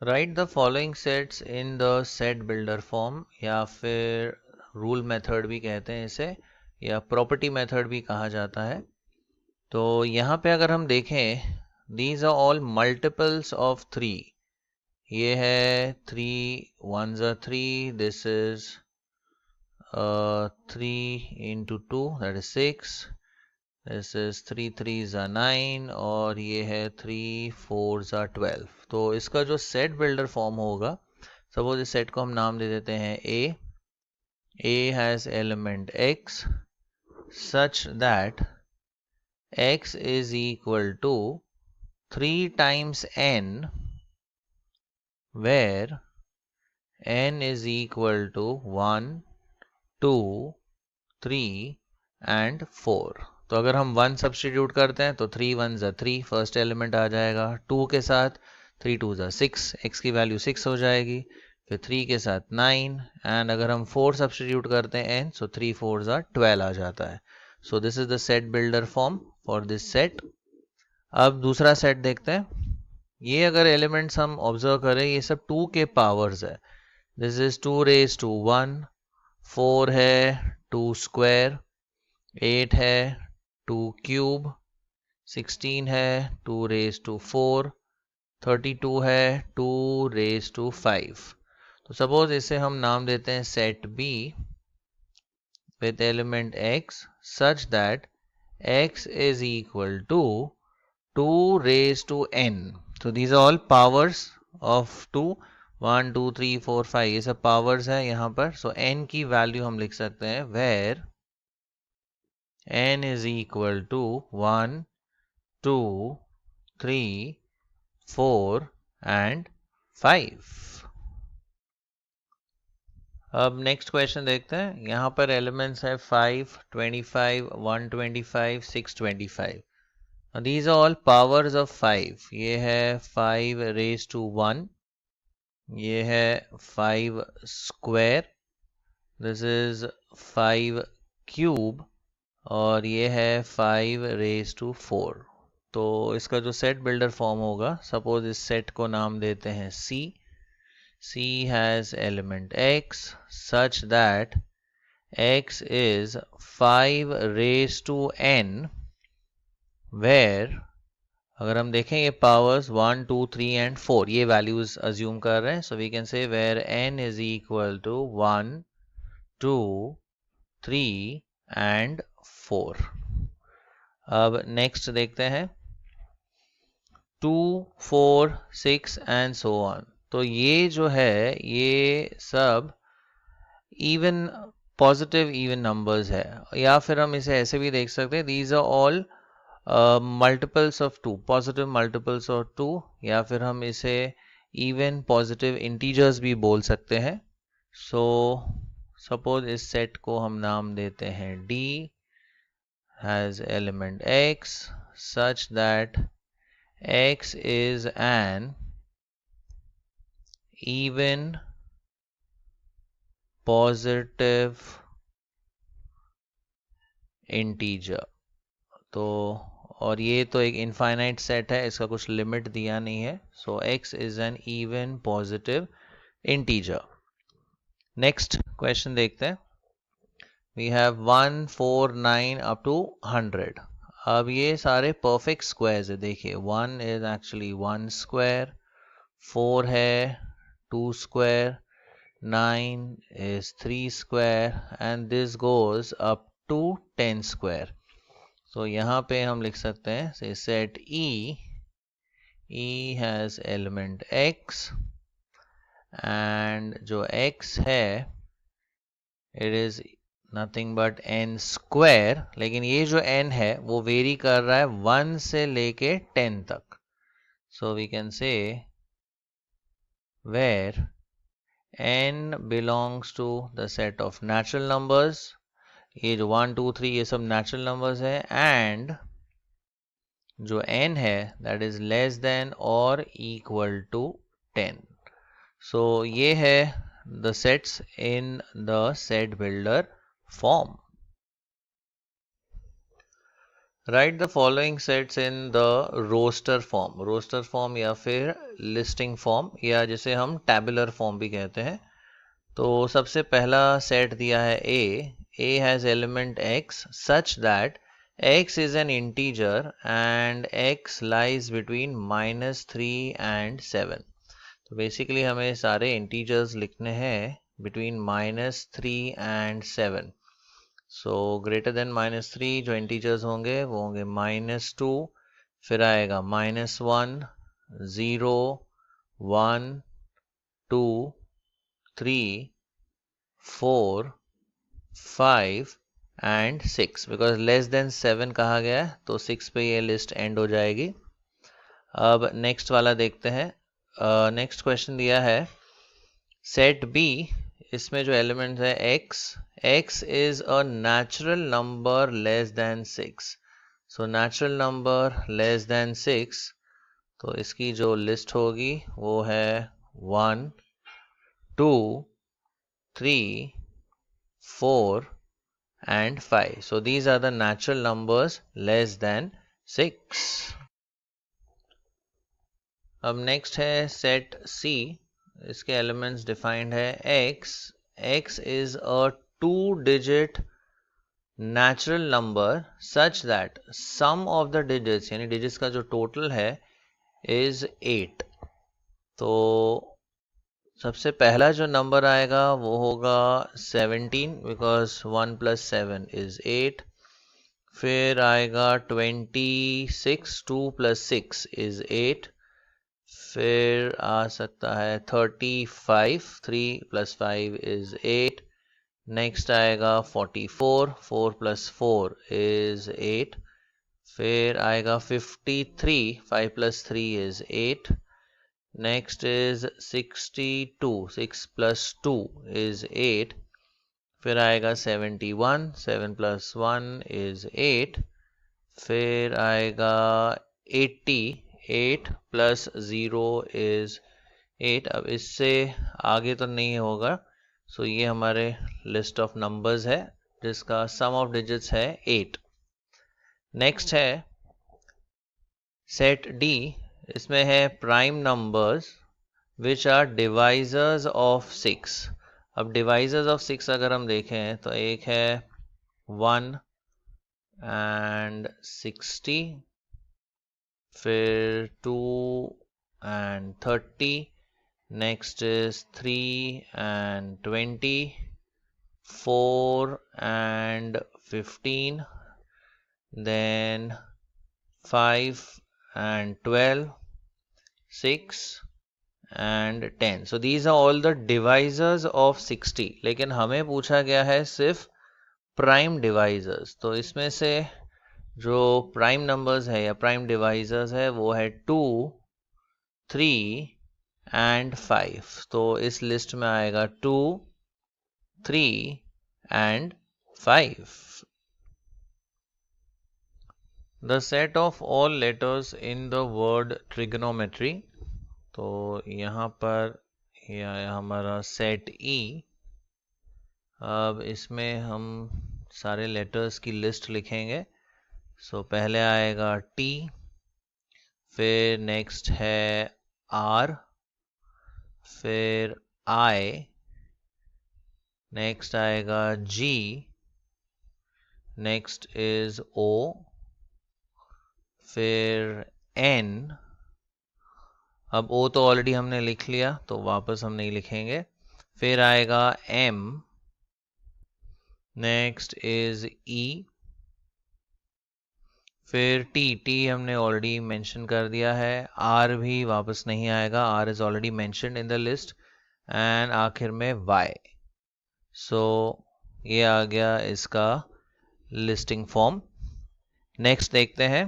Right the following sets in the set builder form, या फिर rule method भी कहते हैं इसे, या प्रॉपर्टी मेथड भी कहा जाता है। तो यहाँ पे अगर हम देखें, these are all multiples of 3। ये है 3 1s are 3, this is 3 into 2 that is 6, this is 3 3s are 9, और ये है 3 4s are 12। तो इसका जो सेट बिल्डर फॉर्म होगा, सपोज इस सेट को हम नाम दे देते हैं A has element X such that X is equal to 3 times N, where N is equal to 1 2 3 and 4। तो अगर हम 1 सब्स्टिट्यूट करते हैं तो 3 1s are 3, फर्स्ट एलिमेंट आ जाएगा। 2 के साथ 3 2s are 6, x की वैल्यू 6 हो जाएगी। फिर 3 के साथ 9, एंड अगर हम 4 सब्स्टिट्यूट करते हैं n, सो 3 4s are 12 आ जाता है। So this is the set builder form for this set. अब दूसरा सेट देखते हैं। ये अगर एलिमेंट्स हम ऑब्जर्व करें, ये सब 2 के पावर्स है। दिस इज 2 raised to 1, 4 है 2 स्क्वायर, 8 है 2 क्यूब, 16 है 2 raised to 4, 32 है 2 raised to 5। तो सपोज इसे हम नाम देते हैं set B with element X such that X is equal to 2 raised to N। So these are all powers of 2, 1 2 3 4 5, ये सब पावर्स है यहाँ पर। सो N की वैल्यू हम लिख सकते हैं where N is equal to 1 2 3 4 and 5। अब नेक्स्ट क्वेश्चन देखते हैं। यहाँ पर एलिमेंट्स है 5 25 125 625। These are all powers of 5। ये है 5 raised to 1, ये है 5 स्क्वायर, दिस इज 5 क्यूब, और ये है 5 raised to 4। तो इसका जो सेट बिल्डर फॉर्म होगा, सपोज इस सेट को नाम देते हैं C। C has element X such that X is 5 raised to N, where अगर हम देखें ये पावर्स 1 2 3 and 4 ये वैल्यूज अज्यूम कर रहे हैं। So we can say where N is equal to 1 2 3 and 4। अब नेक्स्ट देखते हैं 2 4 6 and so on। तो ये जो है ये सब इवन पॉजिटिव इवन नंबर्स है, या फिर हम इसे ऐसे भी देख सकते हैं, these are all multiples of 2, positive multiples of 2, या फिर हम इसे इवन पॉजिटिव इंटीजर्स भी बोल सकते हैं। सो सपोज इस सेट को हम नाम देते हैं D has element X such that X is an even positive integer. तो और ये तो एक इनफाइनाइट सेट है, इसका कुछ लिमिट दिया नहीं है। So x is an even positive integer. Next question देखते हैं। We have 1 4 9 up to 100। अब ये सारे परफेक्ट स्क्वायर्स है। देखिए 1 इज एक्चुअली 1 स्क्वायर, 4 है 2 square, 9 is 3 square, and this goes up to 10 square। So यहाँ पे हम लिख सकते हैं, say set E has element X, and जो X है it is nothing but n square, लेकिन ये जो n है वो वेरी कर रहा है 1 से लेके 10 तक। So we can say where n belongs to the set of natural numbers, ये जो 1 2 3 ये सब natural numbers है, and जो n है that is less than or equal to 10। so ये है the sets in the set builder form। Write the following sets in the roster form या फिर लिस्टिंग फॉर्म या जिसे हम टैबुलर फॉर्म भी कहते हैं। तो सबसे पहला सेट दिया है A has element x such that x is N integer and x lies between -3 and 7। तो बेसिकली हमें सारे इंटीजर्स लिखने हैं between -3 and 7। So greater than -3 जो इंटीजर्स होंगे वो होंगे -2, फिर आएगा -1, 0, 1, 2, 3, 4, 5 एंड 6। बिकॉज लेस देन 7 कहा गया है तो 6 पे ये लिस्ट एंड हो जाएगी। अब नेक्स्ट वाला देखते हैं। नेक्स्ट क्वेश्चन दिया है सेट बी, इसमें जो एलिमेंट है x is a natural number less than 6। So natural number less than 6, तो इसकी जो लिस्ट होगी वो है 1, 2, 3, 4 and 5. So these are the natural numbers less than 6. अब नेक्स्ट है सेट C, इसके एलिमेंट्स डिफाइंड है x is a 2-digit natural number such that sum of the digits यानी digits का जो टोटल है is 8। तो सबसे पहला जो नंबर आएगा वो होगा 17 बिकॉज 1 + 7 is 8। फिर आएगा 26, 2 + 6 is 8। फिर आ सकता है 35, 3 + 5 is 8। नेक्स्ट आएगा 44, 4 + 4 is 8। फिर आएगा 53, 5 + 3 is 8। Next is 62, 6 + 2 is 8। फिर आएगा 71, 7 + 1 is 8। फिर आएगा 80, 8 + 0 is 8। अब इससे आगे तो नहीं होगा, सो ये हमारे लिस्ट ऑफ नंबर्स है जिसका सम ऑफ डिजिट्स है 8। नेक्स्ट है सेट डी, इसमें है prime numbers which are divisors of 6। अब डिवाइजर्स ऑफ 6 अगर हम देखें तो एक है 1 and 60, फिर 2 and 30, next is 3 and 20, 4 and 15, then 5 and 12, 6 and 10. So these are all the divisors of 60। लेकिन हमें पूछा गया है सिर्फ प्राइम डिवाइजर्स। तो इसमें से जो प्राइम नंबर्स है या प्राइम डिवाइजर्स है वो है 2, 3 and 5। तो इस लिस्ट में आएगा 2, 3 and 5। The set of all letters in the word trigonometry। तो यहाँ पर यह है हमारा सेट ई। अब इसमें हम सारे लेटर्स की लिस्ट लिखेंगे। सो पहले आएगा T, फिर नेक्स्ट है R, फिर I, नेक्स्ट आएगा G, नेक्स्ट इज O, फिर N। अब O तो ऑलरेडी हमने लिख लिया तो वापस हम नहीं लिखेंगे। फिर आएगा M, नेक्स्ट इज E, फिर T हमने ऑलरेडी मेंशन कर दिया है। R भी वापस नहीं आएगा, R is already mentioned in the list. And आखिर में Y। सो ये आ गया इसका लिस्टिंग फॉर्म। नेक्स्ट देखते हैं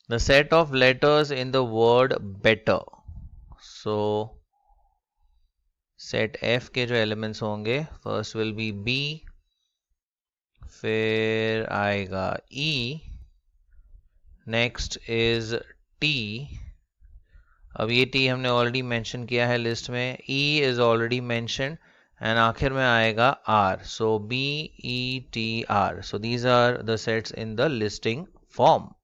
the set of letters in the word better. So set F के जो एलिमेंट्स होंगे फर्स्ट विल बी B, फिर आएगा E, नेक्स्ट इज T। अब ये T हमने ऑलरेडी मेंशन किया है लिस्ट में। E is already mentioned and आखिर में आएगा R। So B, E, T, R। So these are the sets in the listing form.